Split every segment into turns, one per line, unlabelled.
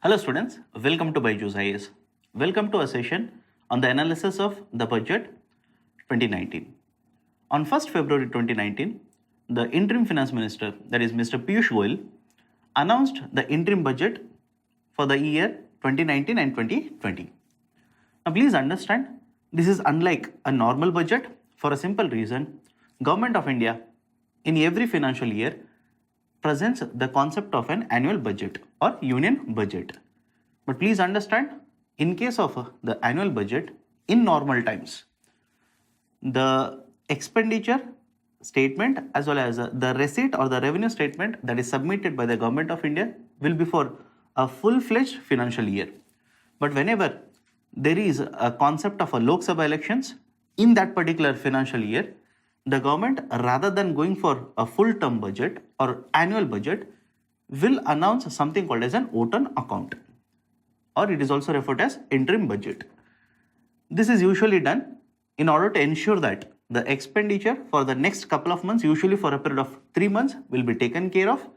Hello students, welcome to BYJU'S. Welcome to a session on the analysis of the budget 2019. On 1st February 2019, the Interim Finance Minister, that is Mr. Piyush Goyal, announced the interim budget for the year 2019 and 2020. Now please understand, this is unlike a normal budget for a simple reason. Government of India in every financial year presents the concept of an annual budget or union budget. But please understand, in case of the annual budget, in normal times, the expenditure statement as well as the receipt or the revenue statement that is submitted by the Government of India will be for a full-fledged financial year. But whenever there is a concept of a Lok Sabha elections in that particular financial year, the government, rather than going for a full-term budget or annual budget, will announce something called as an OTAN account, or it is also referred as interim budget. This is usually done in order to ensure that the expenditure for the next couple of months, usually for a period of 3 months, will be taken care of,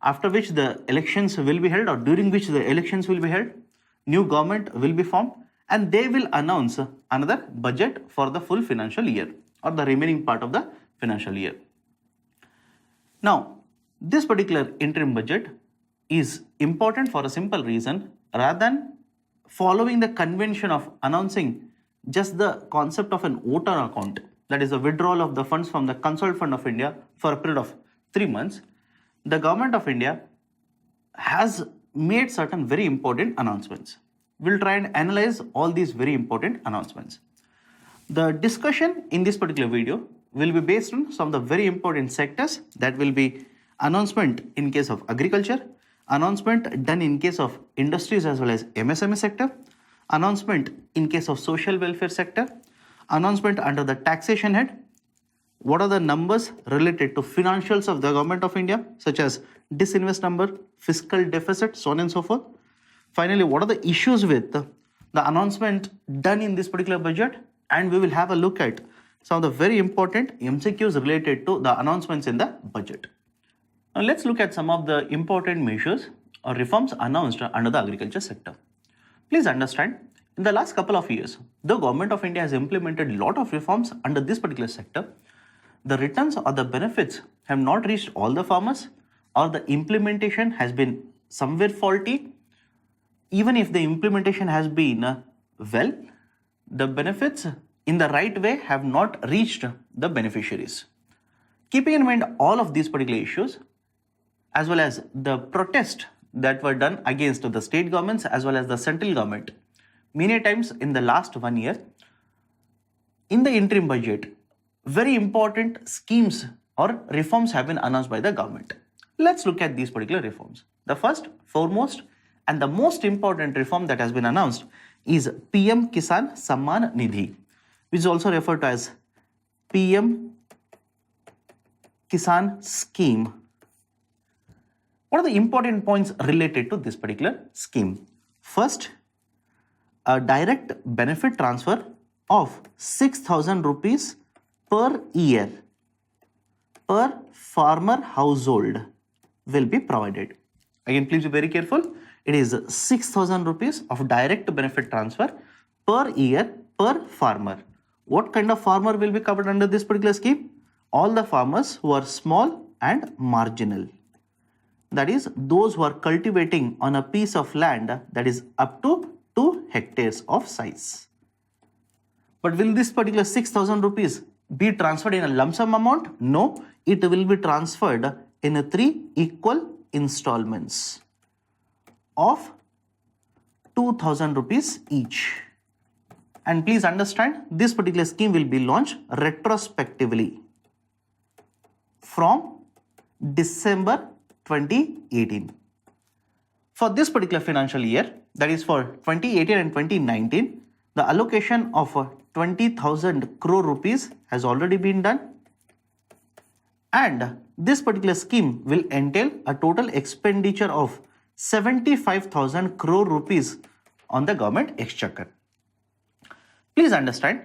after which the elections will be held or during which the elections will be held, new government will be formed and they will announce another budget for the full financial year or the remaining part of the financial year. Now, this particular interim budget is important for a simple reason. Rather than following the convention of announcing just the concept of an OTAN account, that is the withdrawal of the funds from the Consolidated Fund of India for a period of 3 months, the Government of India has made certain very important announcements. We'll try and analyze all these very important announcements. The discussion in this particular video will be based on some of the very important sectors, that will be announcement in case of agriculture, announcement done in case of industries as well as MSME sector, announcement in case of social welfare sector, announcement under the taxation head, what are the numbers related to financials of the Government of India, such as disinvest number, fiscal deficit, so on and so forth. Finally, what are the issues with the announcement done in this particular budget, and we will have a look at some of the very important MCQs related to the announcements in the budget. Now let's look at some of the important measures or reforms announced under the agriculture sector. Please understand, in the last couple of years, the Government of India has implemented a lot of reforms under this particular sector. The returns or the benefits have not reached all the farmers, or the implementation has been somewhere faulty. Even if the implementation has been well, the benefits in the right way have not reached the beneficiaries. Keeping in mind all of these particular issues, as well as the protest that were done against the state governments as well as the central government many times in the last 1 year, in the interim budget, very important schemes or reforms have been announced by the government. Let's look at these particular reforms. The first, foremost, and the most important reform that has been announced is PM Kisan Samman Nidhi, which is also referred to as PM Kisan scheme. What are the important points related to this particular scheme? First, a direct benefit transfer of 6,000 rupees per year per farmer household will be provided. Again, please be very careful. It is 6,000 rupees of direct benefit transfer per year per farmer. What kind of farmer will be covered under this particular scheme? All the farmers who are small and marginal. That is, those who are cultivating on a piece of land that is up to 2 hectares of size. But will this particular 6,000 rupees be transferred in a lump sum amount? No, it will be transferred in 3 equal installments of 2,000 rupees each. And please understand, this particular scheme will be launched retrospectively from December 2018. For this particular financial year, that is for 2018 and 2019, the allocation of 20,000 crore rupees has already been done. And this particular scheme will entail a total expenditure of 75,000 crore rupees on the government exchequer. Please understand,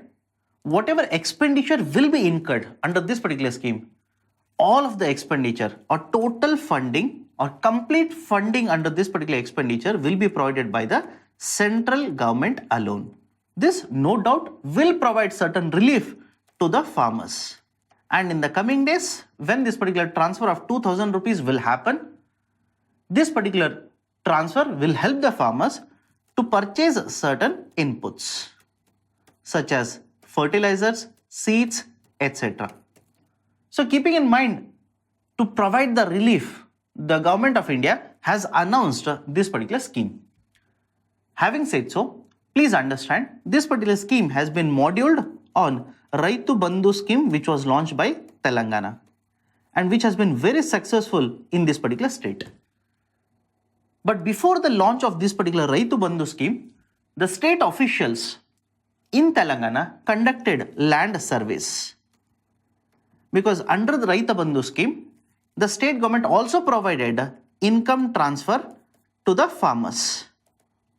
whatever expenditure will be incurred under this particular scheme, all of the expenditure or total funding or complete funding under this particular expenditure will be provided by the central government alone. This no doubt will provide certain relief to the farmers. And in the coming days, when this particular transfer of 2000 rupees will happen, this particular transfer will help the farmers to purchase certain inputs such as fertilizers, seeds, etc. So keeping in mind to provide the relief, the government of India has announced this particular scheme. Having said so, please understand this particular scheme has been moduled on Raitu Bandhu scheme, which was launched by Telangana and which has been very successful in this particular state. But before the launch of this particular Raitu Bandhu scheme, the state officials in Telangana conducted land surveys. Because under the Raitu Bandhu scheme, the state government also provided income transfer to the farmers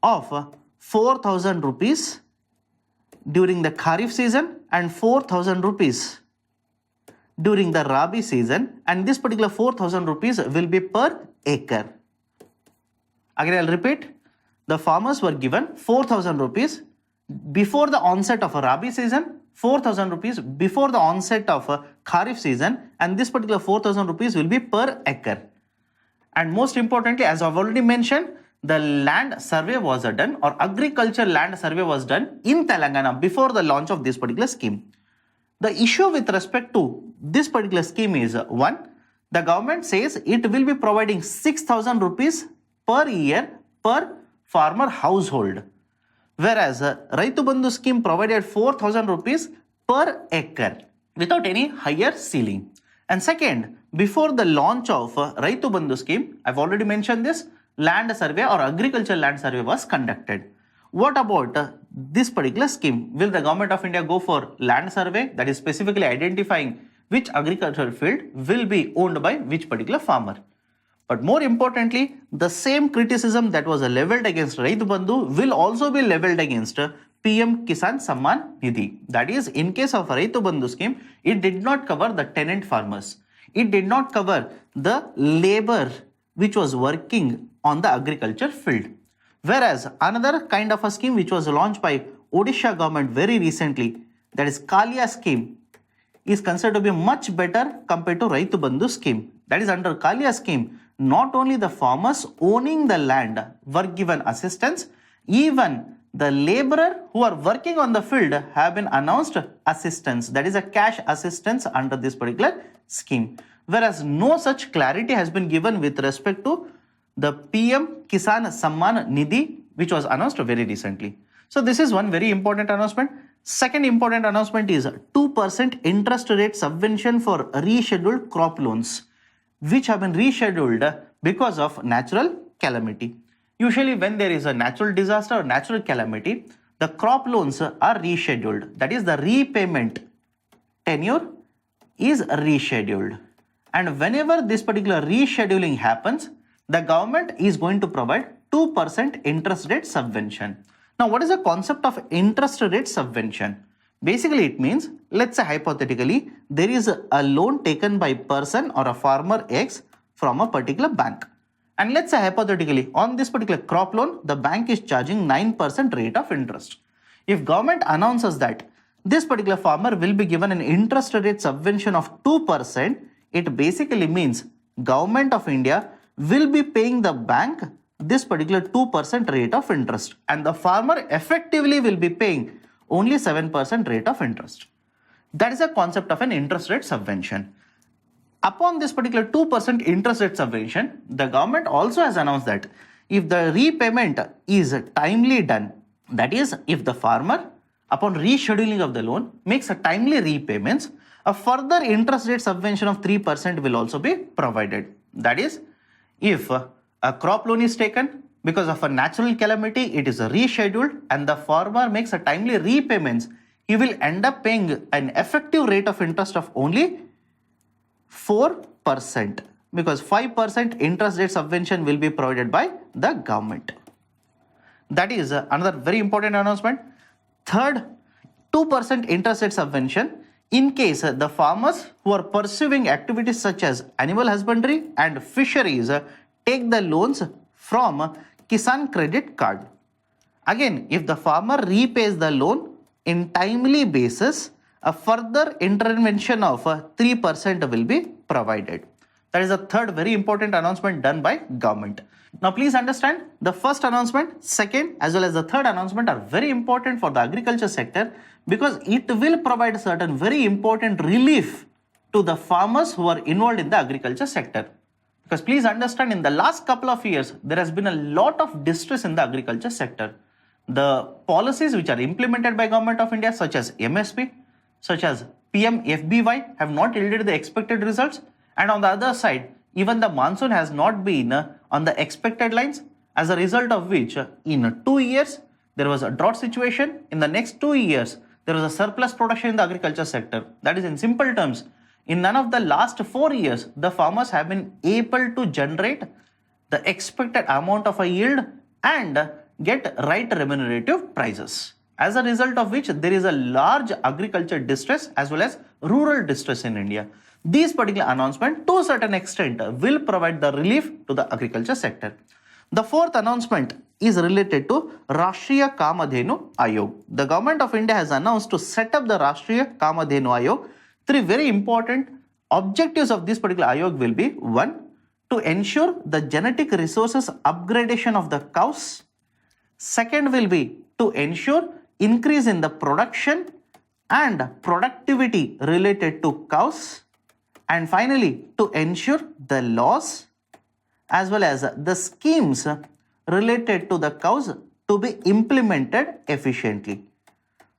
of 4,000 rupees during the Kharif season and 4,000 rupees during the Rabi season, and this particular 4,000 rupees will be per acre. Again, I'll repeat, the farmers were given 4,000 rupees before the onset of a Rabi season, 4,000 rupees before the onset of a Kharif season, and this particular 4,000 rupees will be per acre. And most importantly, as I've already mentioned, the land survey was done, or agriculture land survey was done in Telangana before the launch of this particular scheme. The issue with respect to this particular scheme is, one, the government says it will be providing 6,000 rupees per year per farmer household, whereas Raitu Bandhu scheme provided 4,000 rupees per acre without any higher ceiling. And second, before the launch of Raitu Bandhu scheme, I've already mentioned this, land survey or agricultural land survey was conducted. What about this particular scheme? Will the government of India go for land survey, that is specifically identifying which agricultural field will be owned by which particular farmer? But more importantly, the same criticism that was leveled against Raitu Bandhu will also be leveled against PM Kisan Samman Nidhi. That is, in case of Raitu Bandhu scheme, it did not cover the tenant farmers. It did not cover the labor which was working on the agriculture field. Whereas another kind of a scheme which was launched by Odisha government very recently, that is Kalia scheme, is considered to be much better compared to Raitu Bandhu scheme. That is, under Kalia scheme, not only the farmers owning the land were given assistance, even the laborer who are working on the field have been announced assistance, that is a cash assistance under this particular scheme. Whereas no such clarity has been given with respect to the PM Kisan Samman Nidhi, which was announced very recently. So this is one very important announcement. Second important announcement is 2% interest rate subvention for rescheduled crop loans, which have been rescheduled because of natural calamity. Usually when there is a natural disaster or natural calamity, the crop loans are rescheduled. That is, the repayment tenure is rescheduled. And whenever this particular rescheduling happens, the government is going to provide 2% interest rate subvention. Now, what is the concept of interest rate subvention? Basically, it means, let's say hypothetically, there is a loan taken by person or a farmer X from a particular bank. And let's say hypothetically, on this particular crop loan, the bank is charging 9% rate of interest. If government announces that this particular farmer will be given an interest rate subvention of 2%, it basically means government of India will be paying the bank this particular 2% rate of interest, and the farmer effectively will be paying only 7% rate of interest. That is a concept of an interest rate subvention. Upon this particular 2% interest rate subvention, the government also has announced that if the repayment is timely done, that is, if the farmer, upon rescheduling of the loan, makes a timely repayments, a further interest rate subvention of 3% will also be provided. That is, if a crop loan is taken because of a natural calamity, it is rescheduled, and the farmer makes a timely repayments, he will end up paying an effective rate of interest of only 4%, because 5% interest rate subvention will be provided by the government. That is another very important announcement. Third, 2% interest rate subvention in case the farmers who are pursuing activities such as animal husbandry and fisheries take the loans from Kisan credit card. Again, if the farmer repays the loan in timely basis, a further intervention of 3% will be provided. That is the third very important announcement done by government. Now please understand, the first announcement, second as well as the third announcement are very important for the agriculture sector because it will provide certain very important relief to the farmers who are involved in the agriculture sector. Because please understand, in the last couple of years, there has been a lot of distress in the agriculture sector. The policies which are implemented by Government of India, such as MSP, such as PM-FBY, have not yielded the expected results. And on the other side, even the monsoon has not been on the expected lines, as a result of which in 2 years, there was a drought situation. In the next 2 years, there was a surplus production in the agriculture sector. That is, in simple terms, in none of the last 4 years, the farmers have been able to generate the expected amount of a yield and get right remunerative prices. As a result of which, there is a large agriculture distress as well as rural distress in India. These particular announcements, to a certain extent, will provide the relief to the agriculture sector. The fourth announcement is related to Rashtriya Kamadhenu Ayog. The Government of India has announced to set up the Rashtriya Kamadhenu Ayog. Three very important objectives of this particular Ayog will be: 1. To ensure the genetic resources upgradation of the cows. Second will be to ensure increase in the production and productivity related to cows. And finally, to ensure the laws as well as the schemes related to the cows to be implemented efficiently.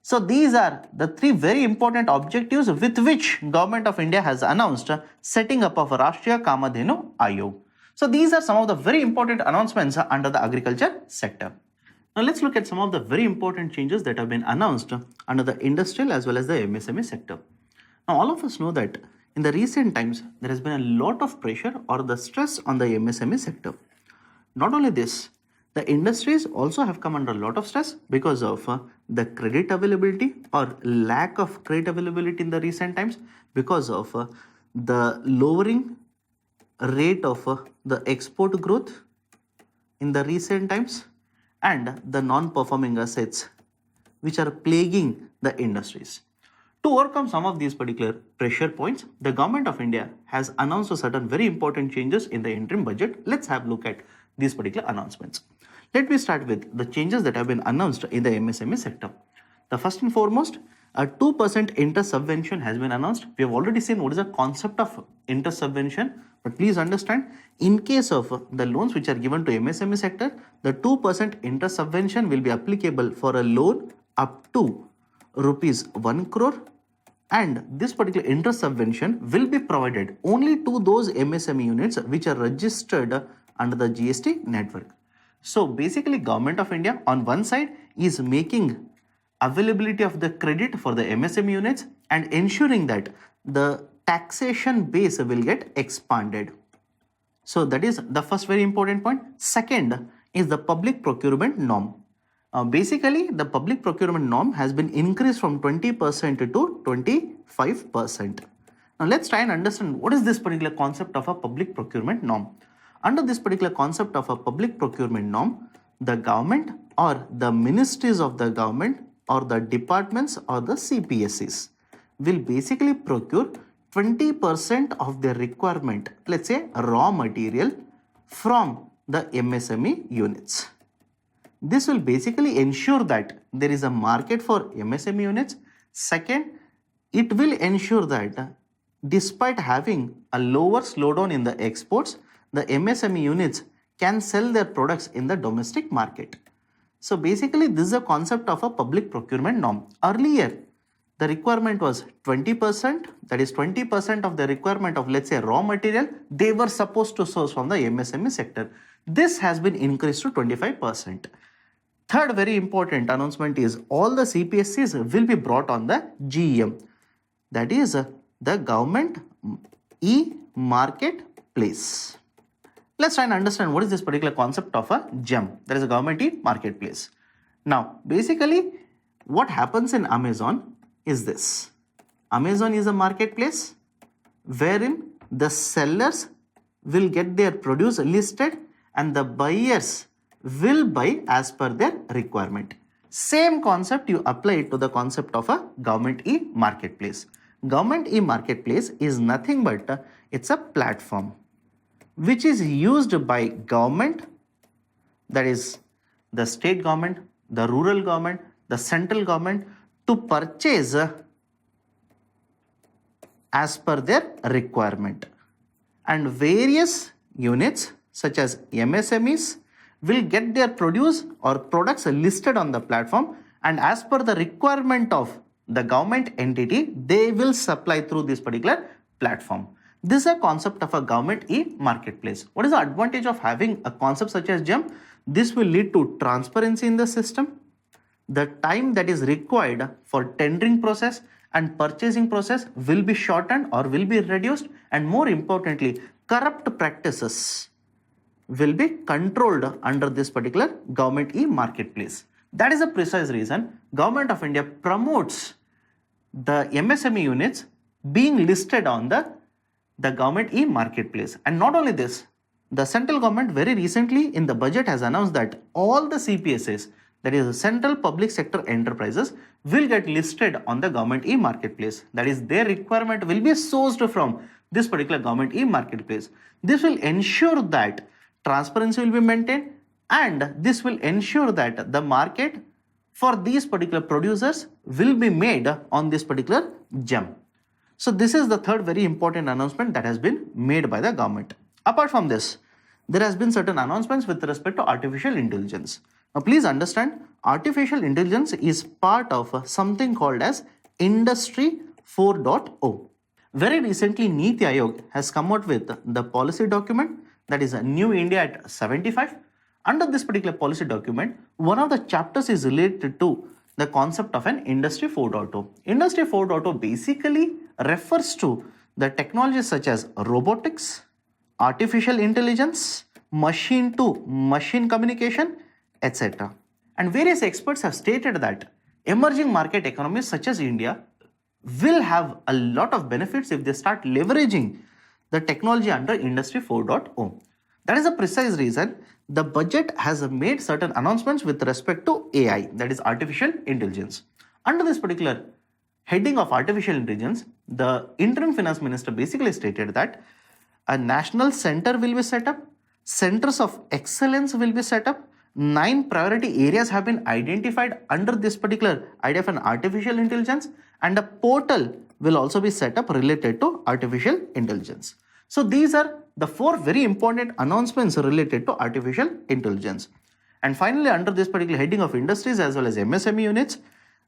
So these are the three very important objectives with which Government of India has announced setting up of Rashtriya Kamadhenu Ayog. So these are some of the very important announcements under the agriculture sector. Now let's look at some of the very important changes that have been announced under the industrial as well as the MSME sector. Now all of us know that in the recent times, there has been a lot of pressure or the stress on the MSME sector. Not only this, the industries also have come under a lot of stress because of the credit availability or lack of credit availability in the recent times, because of the lowering rate of the export growth in the recent times, and the non-performing assets which are plaguing the industries. To overcome some of these particular pressure points, the Government of India has announced certain very important changes in the interim budget. Let's have a look at these particular announcements. Let me start with the changes that have been announced in the MSME sector. The first and foremost, a 2% interest subvention has been announced. We have already seen what is the concept of interest subvention, but please understand, in case of the loans which are given to MSME sector, the 2% interest subvention will be applicable for a loan up to rupees 1 crore. And this particular interest subvention will be provided only to those MSME units which are registered under the GST network. So basically, Government of India on one side is making availability of the credit for the MSME units and ensuring that the taxation base will get expanded. So that is the first very important point. Second is the public procurement norm. Basically, the public procurement norm has been increased from 20% to 25%. Now, let's try and understand what is this particular concept of a public procurement norm. Under this particular concept of a public procurement norm, the government or the ministries of the government or the departments or the CPSCs will basically procure 20% of their requirement, let's say raw material, from the MSME units. This will basically ensure that there is a market for MSME units. Second, it will ensure that despite having a lower slowdown in the exports, the MSME units can sell their products in the domestic market. So basically, this is a concept of a public procurement norm. Earlier, the requirement was 20%, that is 20% of the requirement of, let's say, raw material, they were supposed to source from the MSME sector. This has been increased to 25%. Third very important announcement is all the CPSCs will be brought on the GEM, that is the Government E-Marketplace. Let's try and understand what is this particular concept of a GEM, that is a Government E-Marketplace. Now, basically, what happens in Amazon is this. Amazon is a marketplace wherein the sellers will get their produce listed and the buyers will buy as per their requirement. Same concept you apply it to the concept of a government e-marketplace. Government e-marketplace is nothing but it's a platform which is used by government, that is the state government, the rural government, the central government, to purchase as per their requirement. And various units such as MSMEs will get their produce or products listed on the platform, and as per the requirement of the government entity, they will supply through this particular platform. This is a concept of a government e-marketplace. What is the advantage of having a concept such as GEM? This will lead to transparency in the system. The time that is required for tendering process and purchasing process will be shortened or will be reduced, and more importantly, corrupt practices will be controlled under this particular government e-marketplace. That is the precise reason Government of India promotes the MSME units being listed on the government e-marketplace. And not only this, the central government very recently in the budget has announced that all the CPSAs, that is central public sector enterprises, will get listed on the government e-marketplace. That is, their requirement will be sourced from this particular government e-marketplace. This will ensure that transparency will be maintained, and this will ensure that the market for these particular producers will be made on this particular GEM. So this is the third very important announcement that has been made by the government. Apart from this, there has been certain announcements with respect to artificial intelligence. Now please understand, artificial intelligence is part of something called as Industry 4.0. Very recently, Niti Aayog has come out with the policy document, that is a New India at 75. Under this particular policy document, one of the chapters is related to the concept of an Industry 4.0. Industry 4.0 basically refers to the technologies such as robotics, artificial intelligence, machine-to-machine communication, etc. And various experts have stated that emerging market economies such as India will have a lot of benefits if they start leveraging the technology under Industry 4.0. That is the precise reason the budget has made certain announcements with respect to AI, that is artificial intelligence. Under this particular heading of artificial intelligence, the interim finance minister basically stated that a national center will be set up, centers of excellence will be set up, 9 priority areas have been identified under this particular idea of an artificial intelligence, and a portal will also be set up related to artificial intelligence. So these are the 4 very important announcements related to artificial intelligence. And finally, under this particular heading of industries as well as MSME units,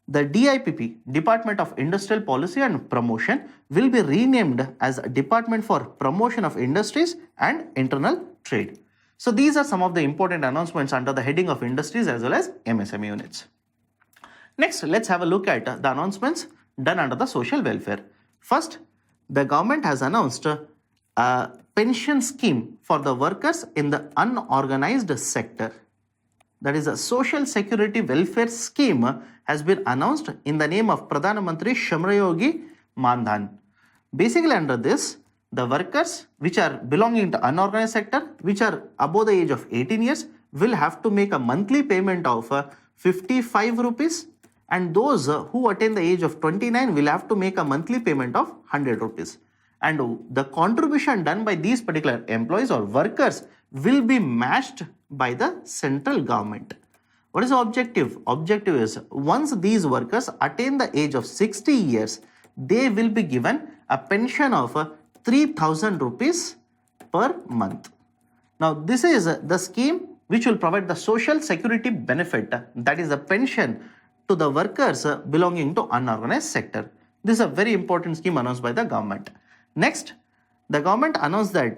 the DIPP, Department of Industrial Policy and Promotion, will be renamed as Department for Promotion of Industries and Internal Trade. So these are some of the important announcements under the heading of industries as well as MSME units. Next, let's have a look at the announcements done under the social welfare. First, the government has announced a pension scheme for the workers in the unorganized sector. That is, a social security welfare scheme has been announced in the name of Pradhan Mantri Shramyogi Mandhan. Basically, under this, the workers which are belonging to unorganized sector, which are above the age of 18 years, will have to make a monthly payment of 55 rupees, and those who attain the age of 29 will have to make a monthly payment of 100 rupees. And the contribution done by these particular employees or workers will be matched by the central government. What is the objective? Objective is, once these workers attain the age of 60 years, they will be given a pension of 3,000 rupees per month. Now, this is the scheme which will provide the social security benefit, that is the pension, to the workers belonging to unorganized sector. This is a very important scheme announced by the government. Next, the government announced that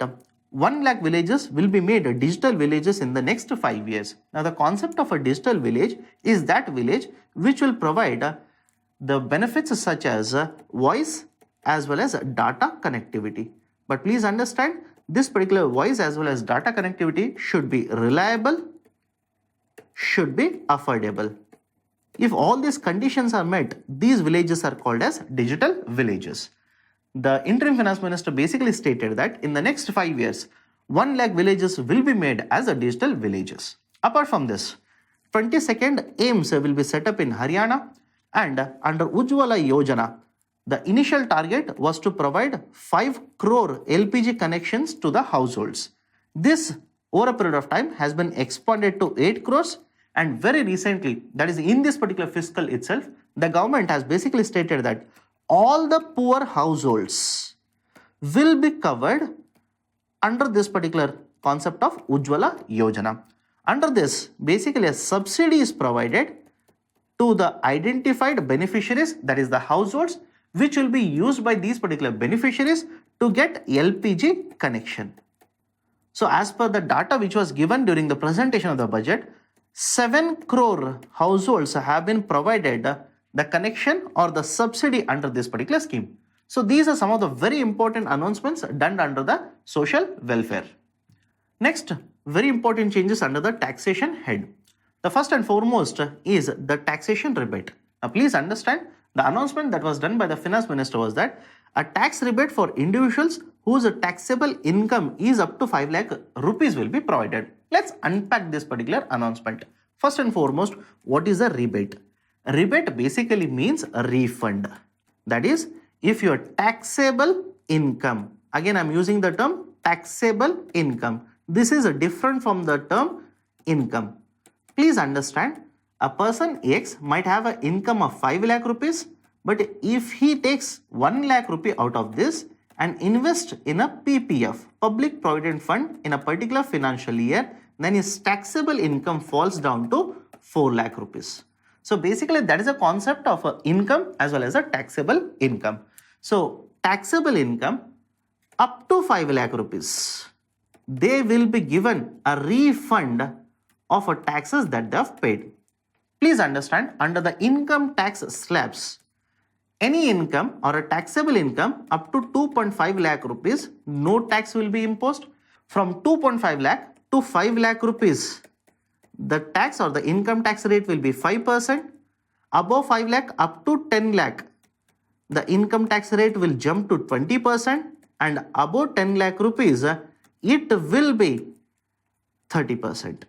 1 lakh villages will be made digital villages in the next 5 years. Now, the concept of a digital village is that village which will provide the benefits such as voice as well as data connectivity. But please understand, this particular voice as well as data connectivity should be reliable, should be affordable. If all these conditions are met, these villages are called as digital villages. The interim finance minister basically stated that in the next 5 years, 1 lakh villages will be made as a digital villages. Apart from this, 22nd aims will be set up in Haryana, and under Ujjwala Yojana, the initial target was to provide 5 crore LPG connections to the households. This over a period of time has been expanded to 8 crores, and very recently, that is in this particular fiscal itself, the government has basically stated that all the poor households will be covered under this particular concept of Ujjwala Yojana. Under this, basically a subsidy is provided to the identified beneficiaries, that is the households, which will be used by these particular beneficiaries to get LPG connection. So as per the data which was given during the presentation of the budget, 7 crore households have been provided the connection or the subsidy under this particular scheme. So these are some of the very important announcements done under the social welfare. Next, very important changes under the taxation head. The first and foremost is the taxation rebate. Now please understand, the announcement that was done by the finance minister was that a tax rebate for individuals whose taxable income is up to 5 lakh rupees will be provided. Let's unpack this particular announcement. First and foremost, what is a rebate? A rebate basically means a refund. That is, if your taxable income, again I'm using the term taxable income. This is different from the term income. Please understand, a person X might have an income of 5 lakh rupees, but if he takes 1 lakh rupee out of this and invest in a PPF, Public Provident Fund, in a particular financial year, then his taxable income falls down to 4 lakh rupees. So basically that is a concept of income as well as a taxable income. So taxable income up to 5 lakh rupees, they will be given a refund of a taxes that they have paid. Please understand, under the income tax slabs, any income or a taxable income up to 2.5 lakh rupees, no tax will be imposed. From 2.5 lakh to 5 lakh rupees, the tax or the income tax rate will be 5%. Above 5 lakh up to 10 lakh, the income tax rate will jump to 20%, and above 10 lakh rupees, it will be 30%.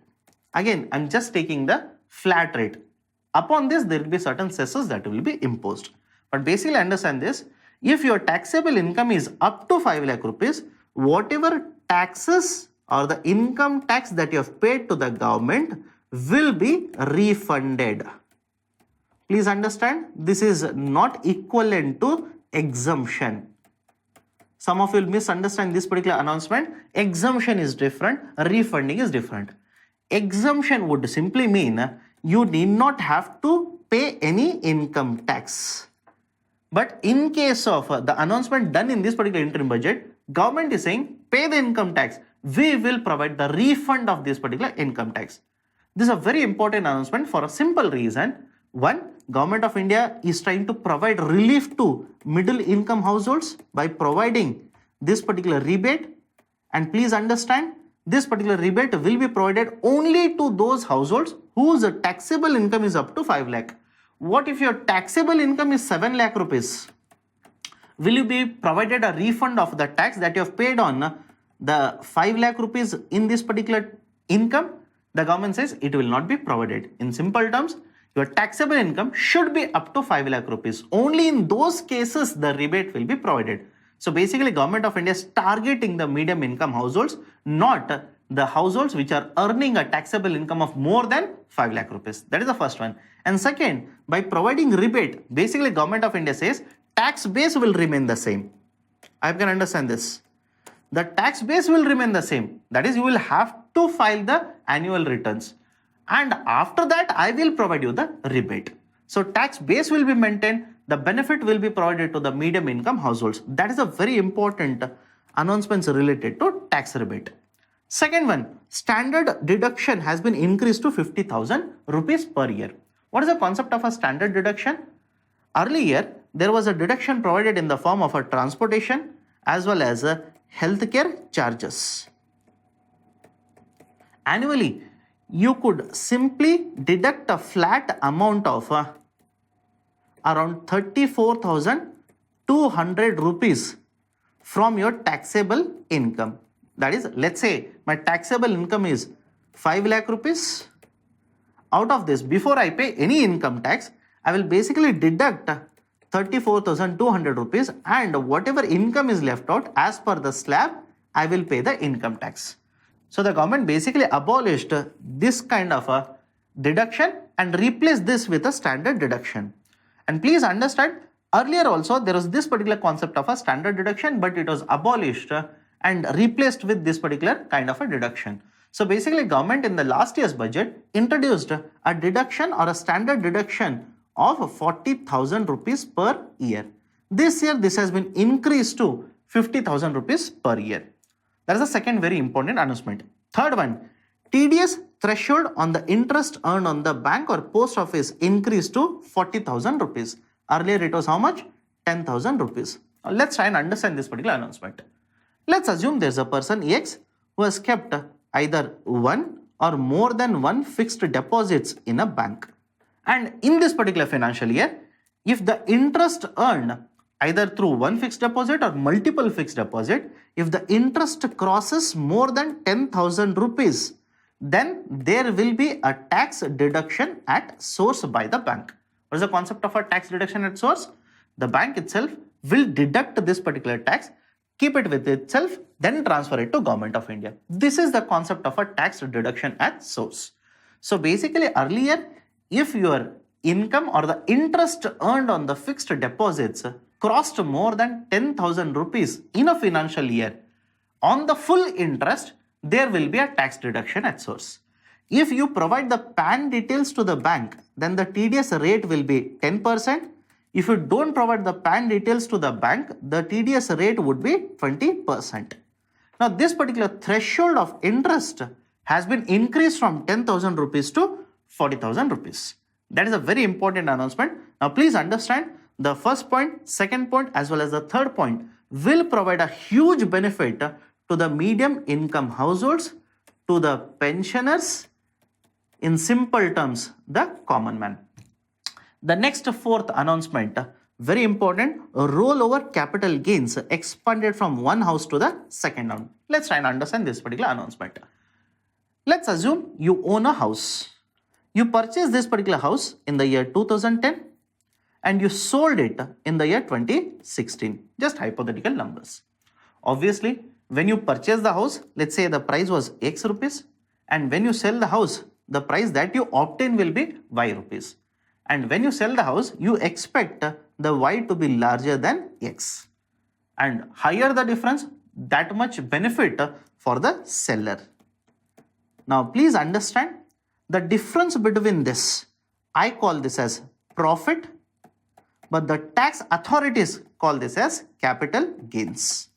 Again, I'm just taking the flat rate. Upon this, there will be certain cesses that will be imposed. But basically understand this, if your taxable income is up to 5 lakh rupees, whatever taxes or the income tax that you have paid to the government will be refunded. Please understand, this is not equivalent to exemption. Some of you will misunderstand this particular announcement. Exemption is different, refunding is different. Exemption would simply mean you need not have to pay any income tax. But in case of the announcement done in this particular interim budget, government is saying pay the income tax. We will provide the refund of this particular income tax. This is a very important announcement for a simple reason. One, Government of India is trying to provide relief to middle income households by providing this particular rebate. And please understand, this particular rebate will be provided only to those households whose taxable income is up to 5 lakh. What if your taxable income is 7 lakh rupees? Will you be provided a refund of the tax that you have paid on the 5 lakh rupees in this particular income? The government says it will not be provided. In simple terms, your taxable income should be up to 5 lakh rupees. Only in those cases the rebate will be provided. So basically Government of India is targeting the medium income households, not the households which are earning a taxable income of more than 5 lakh rupees. That is the first one. And second, by providing rebate, basically Government of India says tax base will remain the same. I can understand this. The tax base will remain the same. That is, you will have to file the annual returns. And after that, I will provide you the rebate. So tax base will be maintained. The benefit will be provided to the medium income households. That is a very important announcement related to tax rebate. Second one, standard deduction has been increased to 50,000 rupees per year. What is the concept of a standard deduction? Earlier, there was a deduction provided in the form of a transportation as well as a healthcare charges. Annually, you could simply deduct a flat amount of around 34,200 rupees from your taxable income. That is, let's say my taxable income is 5 lakh rupees. Out of this, before I pay any income tax, I will basically deduct 34,200 rupees, and whatever income is left out as per the slab, I will pay the income tax. So the government basically abolished this kind of a deduction and replaced this with a standard deduction. And please understand, earlier also there was this particular concept of a standard deduction, but it was abolished and replaced with this particular kind of a deduction. So basically government in the last year's budget introduced a deduction or a standard deduction of 40,000 rupees per year. This year this has been increased to 50,000 rupees per year. That is the second very important announcement. Third one, TDS threshold on the interest earned on the bank or post office increased to 40,000 rupees. Earlier it was how much? 10,000 rupees. Now let's try and understand this particular announcement. Let's assume there's a person X who has kept either one or more than one fixed deposits in a bank. And in this particular financial year, if the interest earned either through one fixed deposit or multiple fixed deposit, if the interest crosses more than 10,000 rupees, then there will be a tax deduction at source by the bank. What is the concept of a tax deduction at source? The bank itself will deduct this particular tax, keep it with itself, then transfer it to Government of India. This is the concept of a tax deduction at source. So basically earlier, if your income or the interest earned on the fixed deposits crossed more than 10,000 rupees in a financial year, on the full interest, there will be a tax deduction at source. If you provide the PAN details to the bank, then the TDS rate will be 10%. If you don't provide the PAN details to the bank, the TDS rate would be 20%. Now, this particular threshold of interest has been increased from 10,000 rupees to 40,000 rupees. That is a very important announcement. Now, please understand the first point, second point, as well as the third point will provide a huge benefit to the medium income households, to the pensioners, in simple terms, the common man. The next fourth announcement, very important, rollover capital gains expanded from one house to the second house. Let's try and understand this particular announcement. Let's assume you own a house. You purchased this particular house in the year 2010 and you sold it in the year 2016. Just hypothetical numbers. Obviously, when you purchase the house, let's say the price was X rupees, and when you sell the house, the price that you obtain will be Y rupees. And when you sell the house, you expect the Y to be larger than X. And higher the difference, that much benefit for the seller. Now, please understand the difference between this. I call this as profit, but the tax authorities call this as capital gains.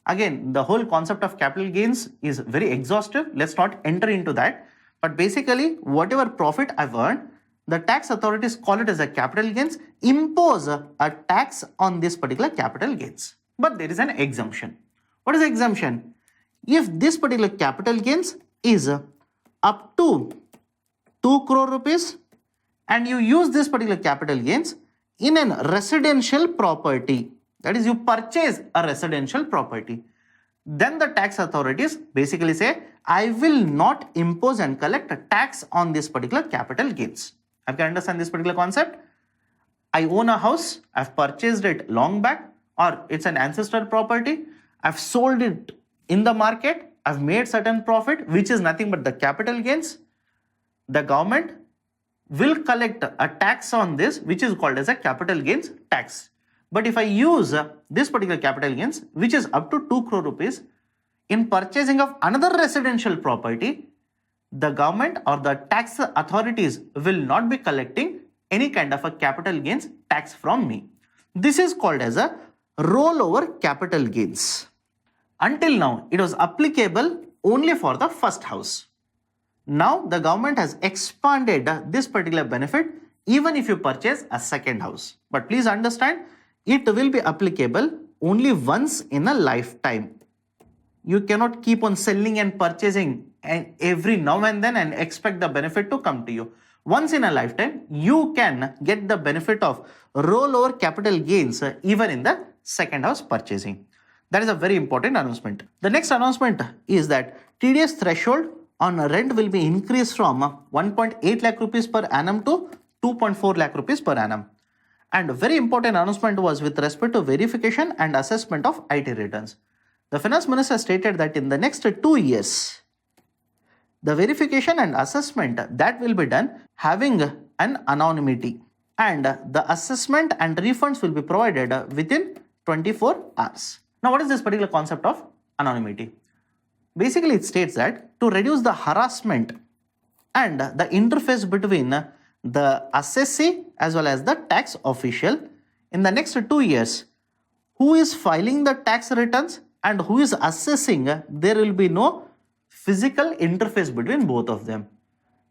Again, the whole concept of capital gains is very exhaustive. Let's not enter into that. But basically, whatever profit I've earned, the tax authorities call it as a capital gains, impose a tax on this particular capital gains. But there is an exemption. What is the exemption? If this particular capital gains is up to 2 crore rupees and you use this particular capital gains in a residential property, that is, you purchase a residential property, then the tax authorities basically say, I will not impose and collect a tax on this particular capital gains. Have you understand this particular concept? I own a house, I've purchased it long back, or it's an ancestral property, I've sold it in the market, I've made certain profit, which is nothing but the capital gains. The government will collect a tax on this, which is called as a capital gains tax. But if I use this particular capital gains, which is up to 2 crore rupees, in purchasing of another residential property, the government or the tax authorities will not be collecting any kind of a capital gains tax from me. This is called as a rollover capital gains. Until now, it was applicable only for the first house. Now, the government has expanded this particular benefit even if you purchase a second house. But please understand, it will be applicable only once in a lifetime. You cannot keep on selling and purchasing every now and then and expect the benefit to come to you. Once in a lifetime, you can get the benefit of rollover capital gains even in the second house purchasing. That is a very important announcement. The next announcement is that TDS threshold on rent will be increased from 1.8 lakh rupees per annum to 2.4 lakh rupees per annum. And a very important announcement was with respect to verification and assessment of IT returns. The finance minister stated that in the next 2 years, the verification and assessment that will be done having an anonymity, and the assessment and refunds will be provided within 24 hours. Now, what is this particular concept of anonymity? Basically, it states that to reduce the harassment and the interface between the assessee as well as the tax official, in the next 2 years, who is filing the tax returns and who is assessing, there will be no physical interface between both of them.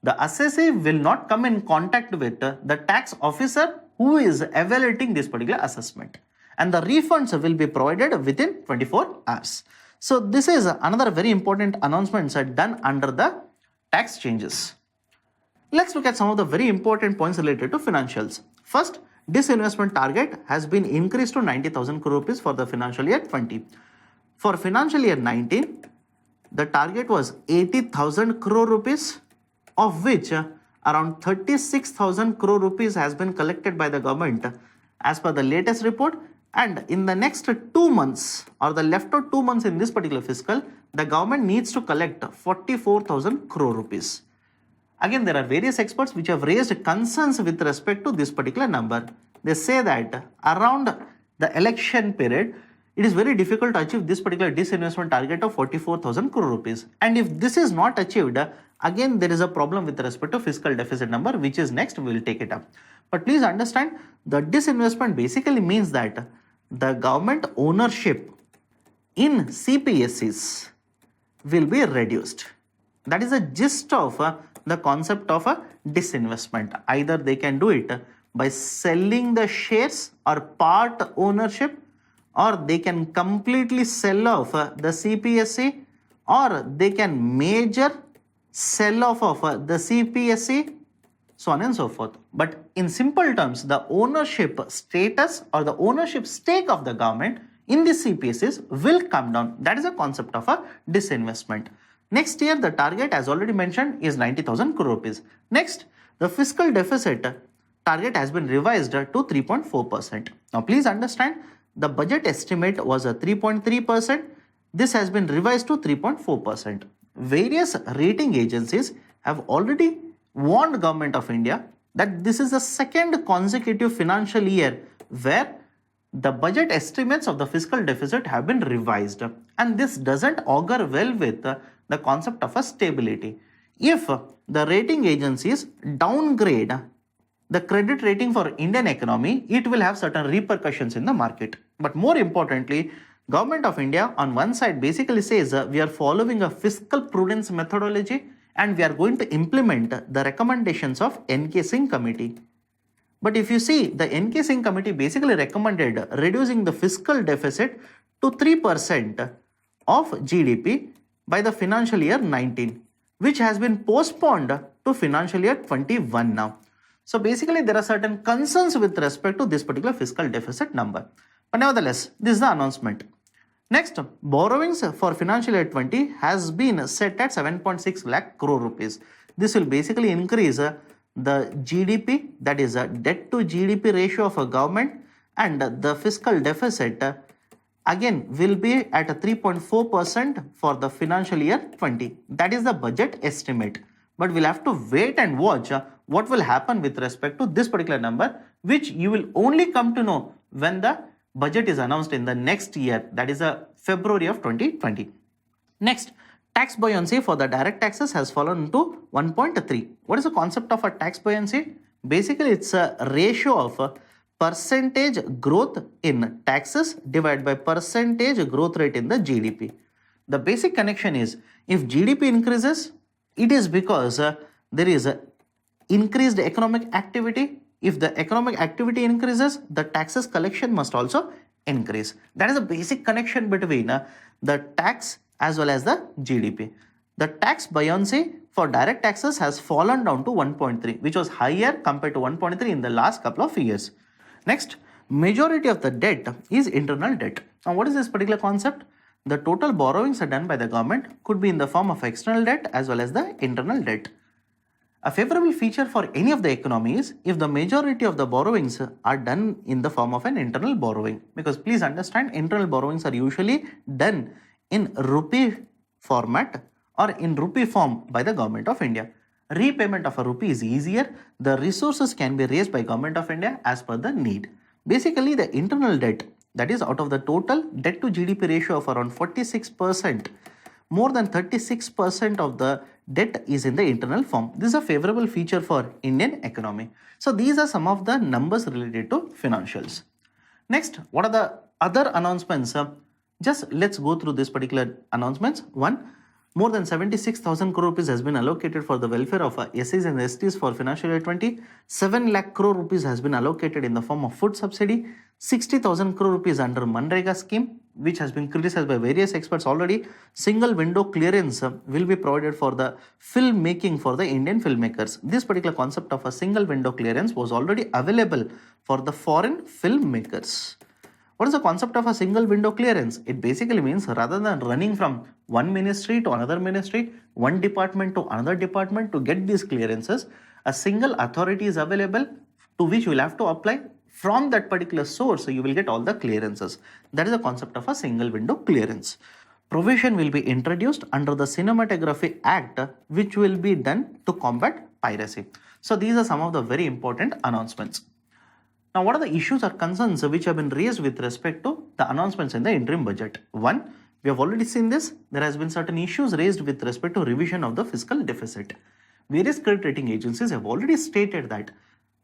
The assessee will not come in contact with the tax officer who is evaluating this particular assessment, and the refunds will be provided within 24 hours. So this is another very important announcement done under the tax changes. Let's look at some of the very important points related to financials. First, disinvestment target has been increased to 90,000 crore rupees for the financial year 20. For financial year 19, the target was 80,000 crore rupees, of which around 36,000 crore rupees has been collected by the government as per the latest report. And in the next 2 months, or the left out 2 months in this particular fiscal, the government needs to collect 44,000 crore rupees. Again, there are various experts which have raised concerns with respect to this particular number. They say that around the election period, it is very difficult to achieve this particular disinvestment target of 44,000 crore rupees. And if this is not achieved, again, there is a problem with respect to fiscal deficit number, which is next, we will take it up. But please understand, the disinvestment basically means that the government ownership in CPSEs will be reduced. That is the gist of the concept of a disinvestment. Either they can do it by selling the shares or part ownership, or they can completely sell off the CPSE, or they can major sell off of the CPSE, so on and so forth. But in simple terms, the ownership status or the ownership stake of the government in the CPSEs will come down. That is a concept of a disinvestment. Next year, the target, as already mentioned, is 90,000 crore rupees. Next, the fiscal deficit target has been revised to 3.4%. Now, please understand, the budget estimate was a 3.3%. This has been revised to 3.4%. Various rating agencies have already warned Government of India that this is the second consecutive financial year where the budget estimates of the fiscal deficit have been revised, and this doesn't augur well with the concept of a stability. If the rating agencies downgrade the credit rating for Indian economy, it will have certain repercussions in the market. But more importantly, Government of India on one side basically says we are following a fiscal prudence methodology and we are going to implement the recommendations of NK Singh committee. But if you see, the NK Singh committee basically recommended reducing the fiscal deficit to 3% of GDP by the financial year 19, which has been postponed to financial year 21 now. So basically, there are certain concerns with respect to this particular fiscal deficit number. But nevertheless, this is the announcement. Next, borrowings for financial year 20 has been set at 7.6 lakh crore rupees. This will basically increase the GDP, that is a debt to GDP ratio of a government, and the fiscal deficit again will be at a 3.4% for the financial year 20. That is the budget estimate. But we'll have to wait and watch what will happen with respect to this particular number, which you will only come to know when the budget is announced in the next year, that is February of 2020. Next, tax buoyancy for the direct taxes has fallen to 1.3. What is the concept of a tax buoyancy? Basically, it's a ratio of percentage growth in taxes divided by percentage growth rate in the GDP. The basic connection is, if GDP increases, it is because there is increased economic activity. If the economic activity increases, the taxes collection must also increase. That is a basic connection between the tax as well as the GDP. The tax buoyancy for direct taxes has fallen down to 1.3, which was higher compared to 1.3 in the last couple of years. Next, majority of the debt is internal debt. Now, what is this particular concept? The total borrowings are done by the government could be in the form of external debt as well as the internal debt. A favorable feature for any of the economy is if the majority of the borrowings are done in the form of an internal borrowing. Because please understand, internal borrowings are usually done in rupee format or in rupee form by the government of India. Repayment of a rupee is easier. The resources can be raised by government of India as per the need. Basically, the internal debt, that is out of the total debt to GDP ratio of around 46%, more than 36% of the debt is in the internal form. This is a favorable feature for Indian economy. So these are some of the numbers related to financials. Next, what are the other announcements? Just let's go through this particular announcements. One, more than 76,000 crore rupees has been allocated for the welfare of SCs and STs for financial year 20. 7 lakh crore rupees has been allocated in the form of food subsidy. 60,000 crore rupees under Manrega scheme, which has been criticized by various experts already. Single window clearance will be provided for the film making for the Indian filmmakers. This particular concept of a single window clearance was already available for the foreign filmmakers. What is the concept of a single window clearance? It basically means rather than running from one ministry to another ministry, one department to another department to get these clearances, a single authority is available to which you will have to apply. From that particular source, you will get all the clearances. That is the concept of a single window clearance. Provision will be introduced under the Cinematography Act, which will be done to combat piracy. So these are some of the very important announcements. Now, what are the issues or concerns which have been raised with respect to the announcements in the interim budget? One, we have already seen this. There has been certain issues raised with respect to revision of the fiscal deficit. Various credit rating agencies have already stated that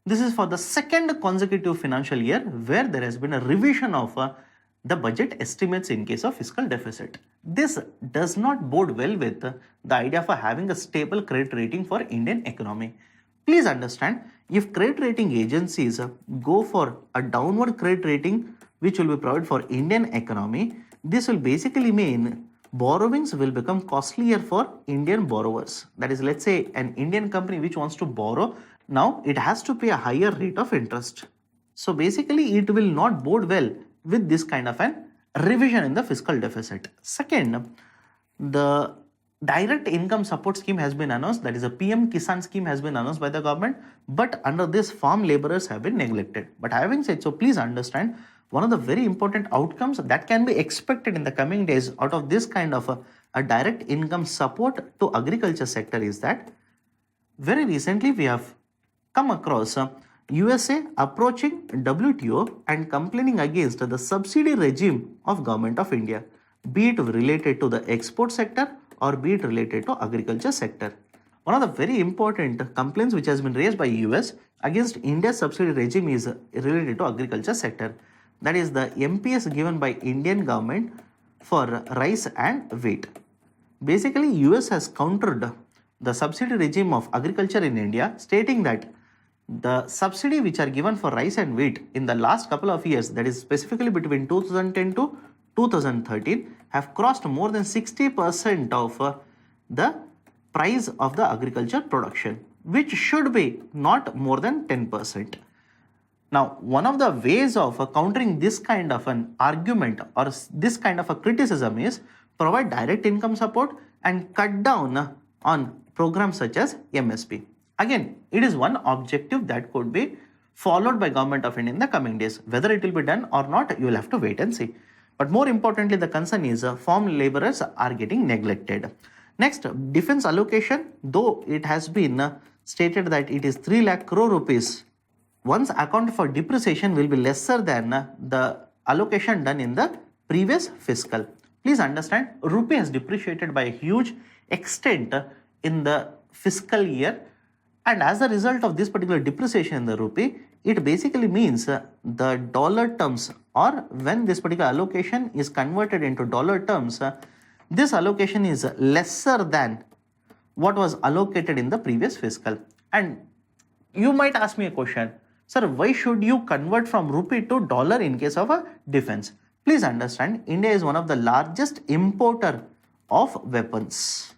this is for the second consecutive financial year where there has been a revision of the budget estimates in case of fiscal deficit. This does not bode well with the idea of having a stable credit rating for Indian economy. Please understand, if credit rating agencies go for a downward credit rating which will be provided for Indian economy, this will basically mean borrowings will become costlier for Indian borrowers. That is, let's say an Indian company which wants to borrow, now it has to pay a higher rate of interest. So basically it will not bode well with this kind of an revision in the fiscal deficit. Second, the direct income support scheme has been announced, that is a PM Kisan scheme has been announced by the government, but under this farm laborers have been neglected. But having said so, please understand, one of the very important outcomes that can be expected in the coming days out of this kind of a direct income support to agriculture sector is that very recently we have come across USA approaching WTO and complaining against the subsidy regime of government of India, be it related to the export sector or be it related to agriculture sector. One of the very important complaints which has been raised by US against India's subsidy regime is related to agriculture sector. That is the MPS given by Indian government for rice and wheat. Basically, US has countered the subsidy regime of agriculture in India, stating that the subsidy which are given for rice and wheat in the last couple of years, that is specifically between 2010 to 2013, have crossed more than 60% of the price of the agriculture production, which should be not more than 10%. Now, one of the ways of countering this kind of an argument or this kind of a criticism is provide direct income support and cut down on programs such as MSP. Again, it is one objective that could be followed by Government of India in the coming days. Whether it will be done or not, you will have to wait and see. But more importantly, the concern is farm laborers are getting neglected. Next, defense allocation, though it has been stated that it is 3 lakh crore rupees, once accounted for depreciation will be lesser than the allocation done in the previous fiscal. Please understand, rupee has depreciated by a huge extent in the fiscal year, and as a result of this particular depreciation in the rupee, it basically means the dollar terms, or when this particular allocation is converted into dollar terms, this allocation is lesser than what was allocated in the previous fiscal. And you might ask me a question, sir, why should you convert from rupee to dollar in case of a defense? Please understand, India is one of the largest importer of weapons.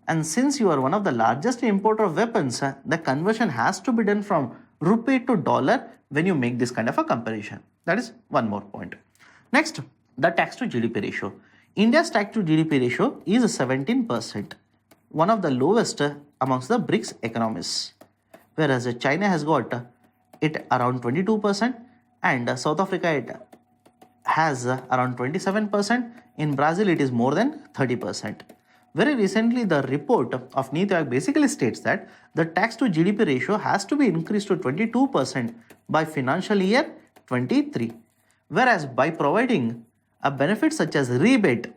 And since you are one of the largest importer of weapons, the conversion has to be done from rupee to dollar when you make this kind of a comparison. That is one more point. Next, the tax to GDP ratio. India's tax to GDP ratio is 17%, one of the lowest amongst the BRICS economies, whereas China has got it around 22% and South Africa it has around 27%. In Brazil, it is more than 30%. Very recently, the report of Niti Aayog basically states that the tax to GDP ratio has to be increased to 22% by financial year 23. Whereas by providing a benefit such as rebate,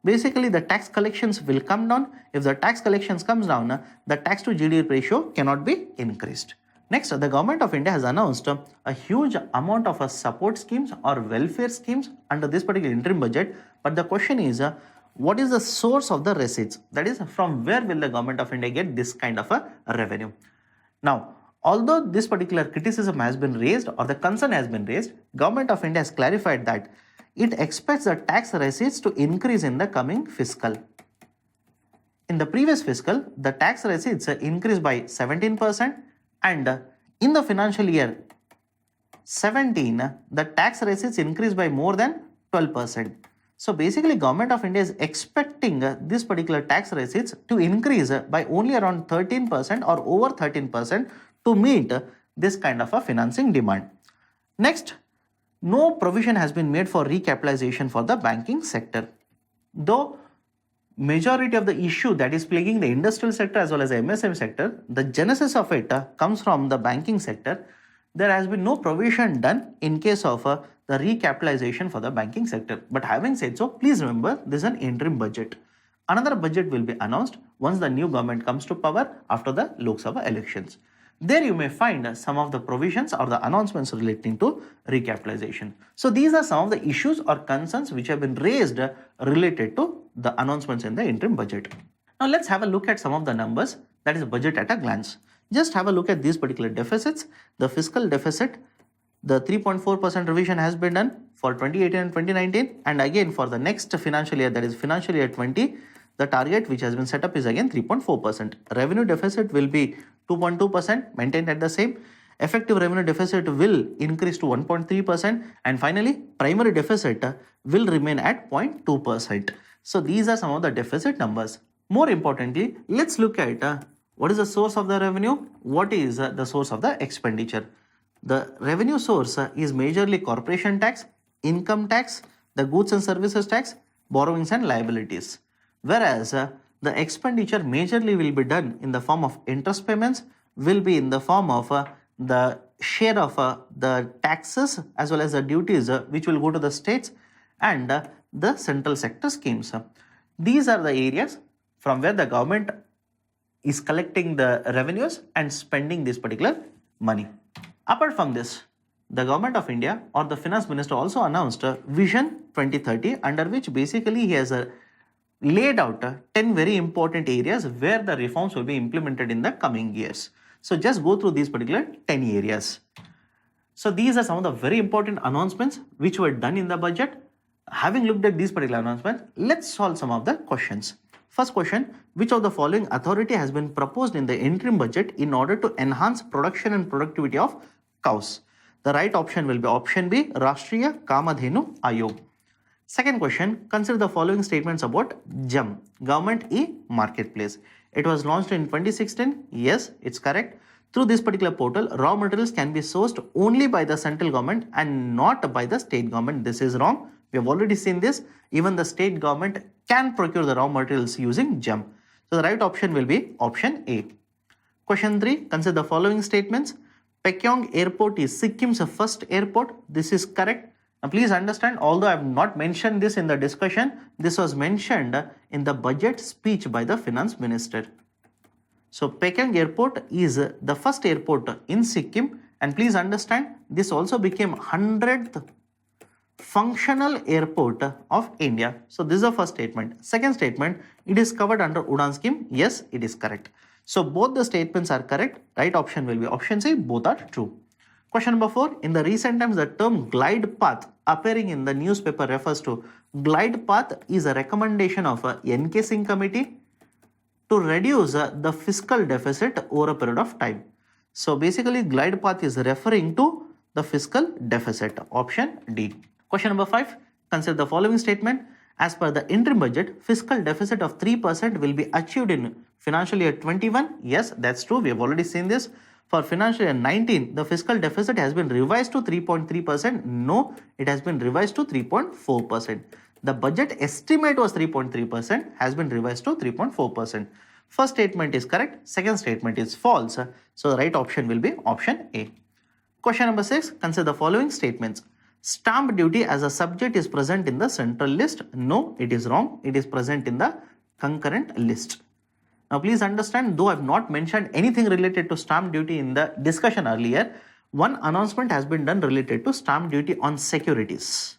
basically the tax collections will come down. If the tax collections comes down, the tax to GDP ratio cannot be increased. Next, the government of India has announced a huge amount of support schemes or welfare schemes under this particular interim budget. But the question is, what is the source of the receipts? That is, from where will the government of India get this kind of a revenue? Now, although this particular criticism has been raised or the concern has been raised, government of India has clarified that it expects the tax receipts to increase in the coming fiscal. In the previous fiscal, the tax receipts increased by 17%. And in the financial year 17, the tax receipts increased by more than 12%. So basically, government of India is expecting this particular tax receipts to increase by only around 13% or over 13% to meet this kind of a financing demand. Next, no provision has been made for recapitalization for the banking sector. Though majority of the issue that is plaguing the industrial sector as well as the MSME sector, the genesis of it comes from the banking sector. There has been no provision done in case of the recapitalization for the banking sector. But having said so, please remember this is an interim budget. Another budget will be announced once the new government comes to power after the Lok Sabha elections. There you may find some of the provisions or the announcements relating to recapitalization. So these are some of the issues or concerns which have been raised related to the announcements in the interim budget. Now let's have a look at some of the numbers, that is budget at a glance. Just have a look at these particular deficits. The fiscal deficit, the 3.4% revision has been done for 2018 and 2019, and again for the next financial year, that is financial year 20, the target which has been set up is again 3.4%. Revenue deficit will be 2.2%, maintained at the same. Effective revenue deficit will increase to 1.3%, and finally primary deficit will remain at 0.2%. So these are some of the deficit numbers. More importantly, let's look at what is the source of the revenue, what is the source of the expenditure. The revenue source is majorly corporation tax, income tax, the goods and services tax, borrowings and liabilities. Whereas the expenditure majorly will be done in the form of interest payments, will be in the form of the share of the taxes as well as the duties which will go to the states and the central sector schemes. These are the areas from where the government is collecting the revenues and spending this particular money. Apart from this, the government of India or the finance minister also announced Vision 2030, under which basically he has laid out 10 very important areas where the reforms will be implemented in the coming years. So just go through these particular 10 areas. So these are some of the very important announcements which were done in the budget. Having looked at these particular announcements, let's solve some of the questions. First question, which of the following authority has been proposed in the interim budget in order to enhance production and productivity of cows? The right option will be option B, Rashtriya Kamadhenu Ayog. Second question, consider the following statements about GEM, Government e-Marketplace. It was launched in 2016. Yes, it's correct. Through this particular portal, raw materials can be sourced only by the central government and not by the state government. This is wrong. We have already seen this. Even the state government can procure the raw materials using GEM. So the right option will be option A. Question 3, consider the following statements. Pakyong Airport is Sikkim's first airport. This is correct. Now please understand, although I have not mentioned this in the discussion, this was mentioned in the budget speech by the finance minister. So Pakyong Airport is the first airport in Sikkim, and please understand this also became 100th functional airport of India. So this is the first statement. Second statement, it is covered under Udan scheme. Yes, it is correct. So both the statements are correct. Right option will be option C. Both are true. Question number 4. In the recent times, the term glide path appearing in the newspaper refers to glide path is a recommendation of a NK Singh committee to reduce the fiscal deficit over a period of time. So basically glide path is referring to the fiscal deficit. Option D. Question number 5. Consider the following statement. As per the interim budget, fiscal deficit of 3% will be achieved in financial year 21. Yes, that's true. We have already seen this. For financial year 19, the fiscal deficit has been revised to 3.3%. No, it has been revised to 3.4%. The budget estimate was 3.3%, has been revised to 3.4%. First statement is correct. Second statement is false. So the right option will be option A. Question number 6. Consider the following statements. Stamp duty as a subject is present in the central list. No, it is wrong. It is present in the concurrent list. Now please understand, though I have not mentioned anything related to stamp duty in the discussion earlier, one announcement has been done related to stamp duty on securities.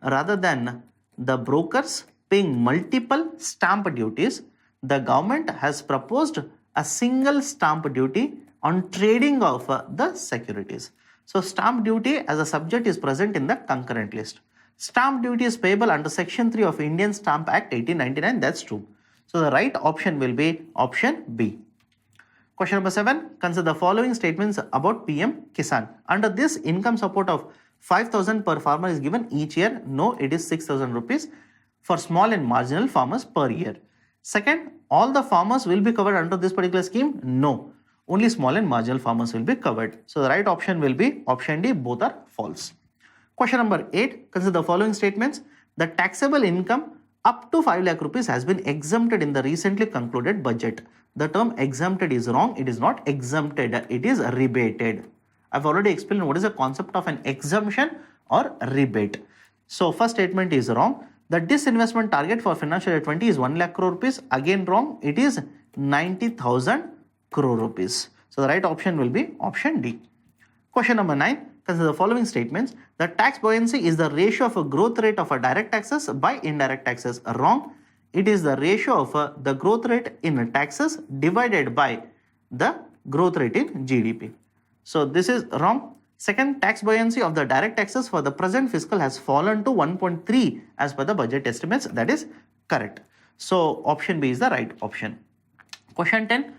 Rather than the brokers paying multiple stamp duties, the government has proposed a single stamp duty on trading of the securities. So stamp duty as a subject is present in the concurrent list. Stamp duty is payable under Section 3 of Indian Stamp Act 1899. That's true. So the right option will be option B. Question number 7. Consider the following statements about PM Kisan. Under this, income support of 5,000 per farmer is given each year. No, it is 6,000 rupees for small and marginal farmers per year. Second, all the farmers will be covered under this particular scheme. No, only small and marginal farmers will be covered. So the right option will be option D. Both are false. Question number 8. Consider the following statements. The taxable income up to 5 lakh rupees has been exempted in the recently concluded budget. The term exempted is wrong. It is not exempted. It is rebated. I've already explained what is the concept of an exemption or rebate. So first statement is wrong. The disinvestment target for financial year 20 is 1 lakh crore rupees. Again wrong. It is 90,000 crore rupees. So the right option will be option D. Question number 9. Consider the following statements. The tax buoyancy is the ratio of a growth rate of a direct taxes by indirect taxes. Wrong. It is the ratio of the growth rate in taxes divided by the growth rate in GDP. So this is wrong. Second, tax buoyancy of the direct taxes for the present fiscal has fallen to 1.3 as per the budget estimates. That is correct. So option B is the right option. Question 10.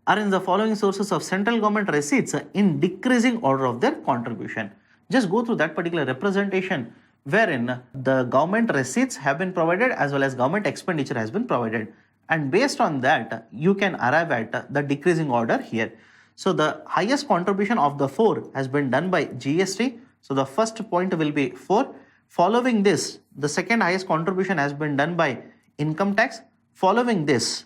Arrange the following sources of central government receipts in decreasing order of their contribution. Just go through that particular representation wherein the government receipts have been provided as well as government expenditure has been provided. And based on that, you can arrive at the decreasing order here. So the highest contribution of the 4 has been done by GST. So the first point will be 4. Following this, the second highest contribution has been done by income tax. Following this,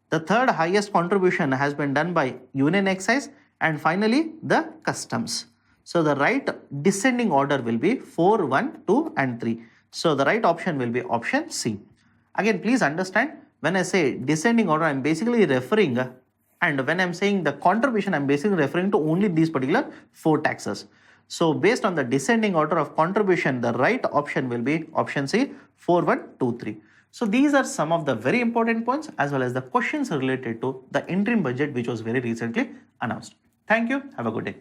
the third highest contribution has been done by union excise, and finally the customs. So the right descending order will be 4, 1, 2 and 3. So the right option will be option C. Again, please understand, when I say descending order, I am basically referring, and when I am saying the contribution, I am basically referring to only these particular 4 taxes. So based on the descending order of contribution, the right option will be option C, 4, 1, 2, 3. So these are some of the very important points as well as the questions related to the interim budget which was very recently announced. Thank you. Have a good day.